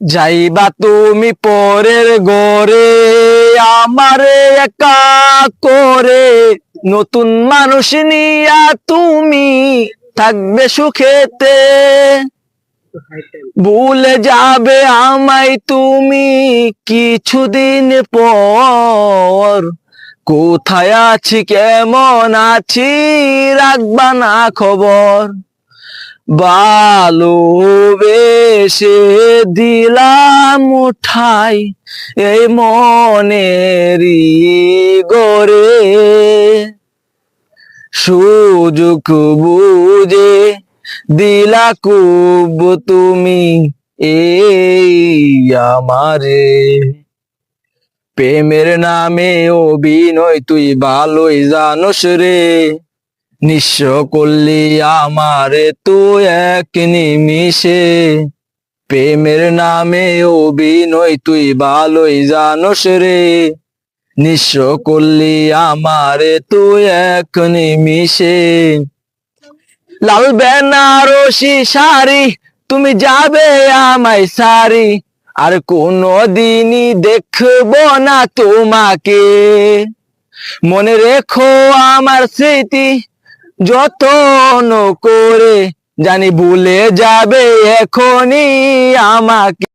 যাইবা তুমি পরের ঘরে, আমারে একা করে। নতুন মানুষ নিয়া তুমি থাকবে সুখেতে। ভুলে যাবে আমায় তুমি কিছুদিন পর। কোথায় আছি কেমন আছি রাখবা না খবর। ভালোবেসে দিলাম উঠাই এই মনেরই গরে। সুযোগ বুঝে দিলা খুব তুমি এই আমারে। প্রেমের নামে অভিনয় তুই ভালোই জানোস রে। নিঃস্ব করলি আমারে তুই এক নিমিষে। প্রেমের নামে অভিনয় তুই ভালোই জানোস রে। নিঃস্ব করলি আমারে তুই এক নিমিষে। লাল বেনারসি শাড়ি তুমি যাবে আমায় সারি। আর কোনদিনই দেখবো না তোমাকে। মনে রেখো আমার স্মৃতি যতন করে। জানি ভুলে যাবে এখনই আমাকে।